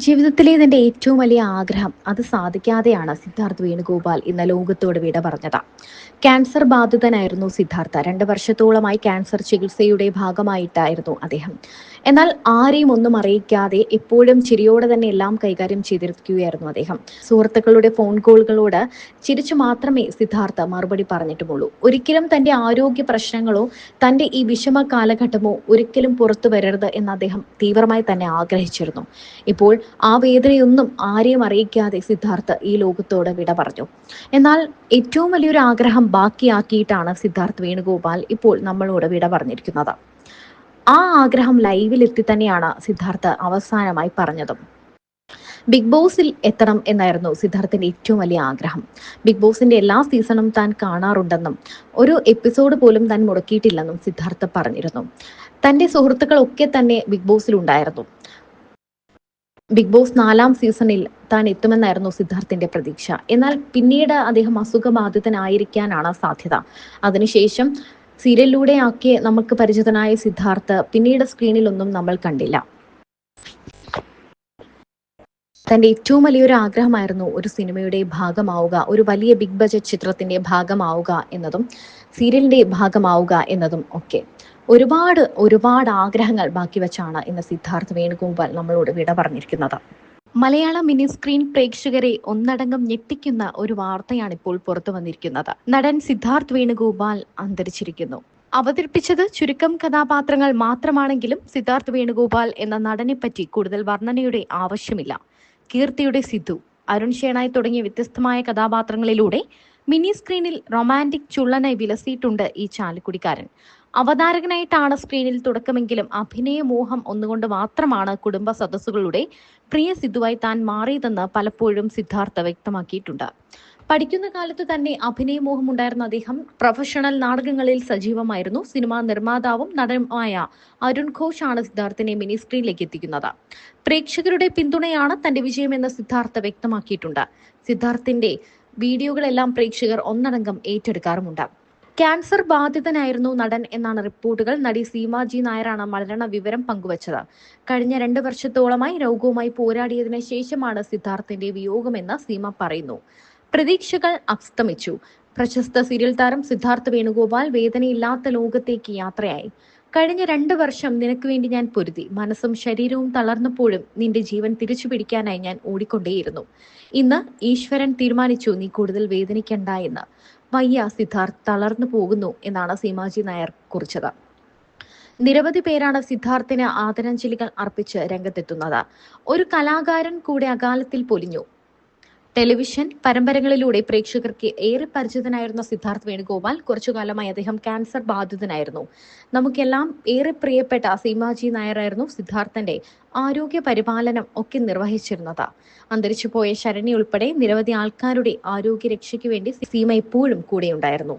ജീവിതത്തിലെ തന്റെ ഏറ്റവും വലിയ ആഗ്രഹം അത് സാധിക്കാതെയാണ് സിദ്ധാർത്ഥ് വേണുഗോപാൽ ഇന്ന് ലോകത്തോട് വിട പറഞ്ഞത്. ക്യാൻസർ ബാധിതനായിരുന്നു സിദ്ധാർത്ഥ. 2 വർഷത്തോളമായി ക്യാൻസർ ചികിത്സയുടെ ഭാഗമായിട്ടായിരുന്നു അദ്ദേഹം. എന്നാൽ ആരെയും ഒന്നും അറിയിക്കാതെ എപ്പോഴും ചിരിയോടെ തന്നെ എല്ലാം കൈകാര്യം ചെയ്തിരിക്കുകയായിരുന്നു അദ്ദേഹം. സുഹൃത്തുക്കളുടെ ഫോൺ കോളുകളോട് ചിരിച്ചു മാത്രമേ സിദ്ധാർത്ഥ മറുപടി പറഞ്ഞിട്ടുമുള്ളൂ. ഒരിക്കലും തന്റെ ആരോഗ്യ പ്രശ്നങ്ങളോ തന്റെ ഈ വിഷമ കാലഘട്ടമോ ഒരിക്കലും പുറത്തു വരരുത് എന്ന് അദ്ദേഹം തീവ്രമായി തന്നെ ആഗ്രഹിച്ചിരുന്നു. ഇപ്പോൾ ആ വേദനയൊന്നും ആരെയും അറിയിക്കാതെ സിദ്ധാർത്ഥ് ഈ ലോകത്തോട് വിട പറഞ്ഞു. എന്നാൽ ഏറ്റവും വലിയൊരു ആഗ്രഹം ബാക്കിയാക്കിയിട്ടാണ് സിദ്ധാർത്ഥ് വേണുഗോപാൽ ഇപ്പോൾ നമ്മളോട് വിട പറഞ്ഞിരിക്കുന്നത്. ആ ആഗ്രഹം ലൈവിലെത്തി തന്നെയാണ് സിദ്ധാർത്ഥ് അവസാനമായി പറഞ്ഞതും. ബിഗ് ബോസിൽ എത്തണം എന്നായിരുന്നു സിദ്ധാർത്ഥിന്റെ ഏറ്റവും വലിയ ആഗ്രഹം. ബിഗ് ബോസിന്റെ എല്ലാ സീസണും താൻ കാണാറുണ്ടെന്നും ഒരു എപ്പിസോഡ് പോലും താൻ മുടക്കിയിട്ടില്ലെന്നും സിദ്ധാർത്ഥ പറഞ്ഞിരുന്നു. തന്റെ സുഹൃത്തുക്കളൊക്കെ തന്നെ ബിഗ് ബോസിൽ ഉണ്ടായിരുന്നു. ബിഗ് ബോസ് 4-ാം സീസണിൽ താൻ എത്തുമെന്നായിരുന്നു സിദ്ധാർത്ഥിന്റെ പ്രതീക്ഷ. എന്നാൽ പിന്നീട് അദ്ദേഹം അസുഖബാധിതനായിരിക്കാനാണ് സാധ്യത. അതിനുശേഷം സീരിയലിലൂടെ ആക്കി നമുക്ക് പരിചിതനായ സിദ്ധാർത്ഥ് പിന്നീട് സ്ക്രീനിലൊന്നും നമ്മൾ കണ്ടില്ല. തന്റെ ഏറ്റവും വലിയൊരു ആഗ്രഹമായിരുന്നു ഒരു സിനിമയുടെ ഭാഗമാവുക, ഒരു വലിയ ബിഗ് ബജറ്റ് ചിത്രത്തിന്റെ ഭാഗമാവുക എന്നതും സീരിയലിന്റെ ഭാഗമാവുക എന്നതും ഒക്കെ. ഒരുപാട് ആഗ്രഹങ്ങൾ ബാക്കി വെച്ചാണ് ഇന്ന് സിദ്ധാർത്ഥ് വേണുഗോപാൽ നമ്മളോട് വിട പറഞ്ഞിരിക്കുന്നത്. മലയാള മിനി സ്ക്രീൻ പ്രേക്ഷകരെ ഒന്നടങ്കം ഞെട്ടിക്കുന്ന ഒരു വാർത്തയാണ് ഇപ്പോൾ പുറത്തു വന്നിരിക്കുന്നത്. നടൻ സിദ്ധാർത്ഥ് വേണുഗോപാൽ അന്തരിച്ചിരിക്കുന്നു. അവതരിപ്പിച്ചത് ചുരുക്കം കഥാപാത്രങ്ങൾ മാത്രമാണെങ്കിലും സിദ്ധാർത്ഥ് വേണുഗോപാൽ എന്ന നടനെ പറ്റി കൂടുതൽ വർണ്ണനയുടെ ആവശ്യമില്ല. കീർത്തിയുടെ സിദ്ധു, അരുൺ ഷേണായി തുടങ്ങിയ വ്യത്യസ്തമായ കഥാപാത്രങ്ങളിലൂടെ മിനി സ്ക്രീനിൽ റൊമാൻറ്റിക് ചുള്ളനായി വിലസിയിട്ടുണ്ട് ഈ ചാലക്കുടിക്കാരൻ. അവതാരകനായിട്ടാണ് സ്ക്രീനിൽ തുടക്കമെങ്കിലും അഭിനയ മോഹം ഒന്നുകൊണ്ട് മാത്രമാണ് കുടുംബ സദസ്സുകളുടെ പ്രിയ സിദ്ധുവായി താൻ മാറിയതെന്ന് പലപ്പോഴും സിദ്ധാർത്ഥ വ്യക്തമാക്കിയിട്ടുണ്ട്. പഠിക്കുന്ന കാലത്ത് തന്നെ അഭിനയമോഹം ഉണ്ടായിരുന്ന അദ്ദേഹം പ്രൊഫഷണൽ നാടകങ്ങളിൽ സജീവമായിരുന്നു. സിനിമാ നിർമ്മാതാവും നടനുമായ അരുൺ ഘോഷ് ആണ് സിദ്ധാർത്ഥിനെ മിനി സ്ക്രീനിലേക്ക് എത്തിക്കുന്നത്. പ്രേക്ഷകരുടെ പിന്തുണയാണ് തന്റെ വിജയമെന്ന് സിദ്ധാർത്ഥ വ്യക്തമാക്കിയിട്ടുണ്ട്. സിദ്ധാർത്ഥിന്റെ വീഡിയോകളെല്ലാം പ്രേക്ഷകർ ഒന്നടങ്കം ഏറ്റെടുക്കാറുമുണ്ട്. ക്യാൻസർ ബാധിതനായിരുന്നു നടൻ എന്നാണ് റിപ്പോർട്ടുകൾ. നടി സീമ ജി നായരാണ് മരണ വിവരം പങ്കുവച്ചത്. കഴിഞ്ഞ 2 വർഷത്തോളമായി രോഗവുമായി പോരാടിയതിനു ശേഷമാണ് സിദ്ധാർത്ഥിന്റെ വിയോഗമെന്ന് സീമ പറയുന്നു. പ്രതീക്ഷകൾ അസ്തമിച്ചു. പ്രശസ്ത സീരിയൽ താരം സിദ്ധാർത്ഥ് വേണുഗോപാൽ വേദനയില്ലാത്ത ലോകത്തേക്ക് യാത്രയായി. കഴിഞ്ഞ 2 വർഷം നിനക്ക് വേണ്ടി ഞാൻ പൊരുതി. മനസ്സും ശരീരവും തളർന്നപ്പോഴും നിന്റെ ജീവൻ തിരിച്ചു പിടിക്കാനായി ഞാൻ ഓടിക്കൊണ്ടേയിരുന്നു. ഇന്ന് ഈശ്വരൻ തീരുമാനിച്ചു നീ കൂടുതൽ വേദനിക്കണ്ട എന്ന്. വയ്യ സിദ്ധാർത്ഥ്, തളർന്നു പോകുന്നു എന്നാണ് സീമാജി നായർ കുറിച്ചത്. നിരവധി പേരാണ് സിദ്ധാർത്ഥിന് ആദരാഞ്ജലികൾ അർപ്പിച്ച് രംഗത്തെത്തുന്നത്. ഒരു കലാകാരൻ കൂടെ അകാലത്തിൽ പൊലിഞ്ഞു. ടെലിവിഷൻ പരമ്പരകളിലൂടെ പ്രേക്ഷകർക്ക് ഏറെ പരിചിതനായിരുന്ന സിദ്ധാർത്ഥ് വേണുഗോപാൽ കുറച്ചുകാലമായി അദ്ദേഹം ക്യാൻസർ ബാധിതനായിരുന്നു. നമുക്കെല്ലാം ഏറെ പ്രിയപ്പെട്ട സീമാജി നായരായിരുന്നു സിദ്ധാർത്ഥന്റെ ആരോഗ്യ പരിപാലനം ഒക്കെ നിർവഹിച്ചിരുന്നത്. അന്തരിച്ചുപോയ ശരണ്യ ഉൾപ്പെടെ നിരവധി ആൾക്കാരുടെ ആരോഗ്യ രക്ഷയ്ക്ക് വേണ്ടി സീമ എപ്പോഴും കൂടെയുണ്ടായിരുന്നു.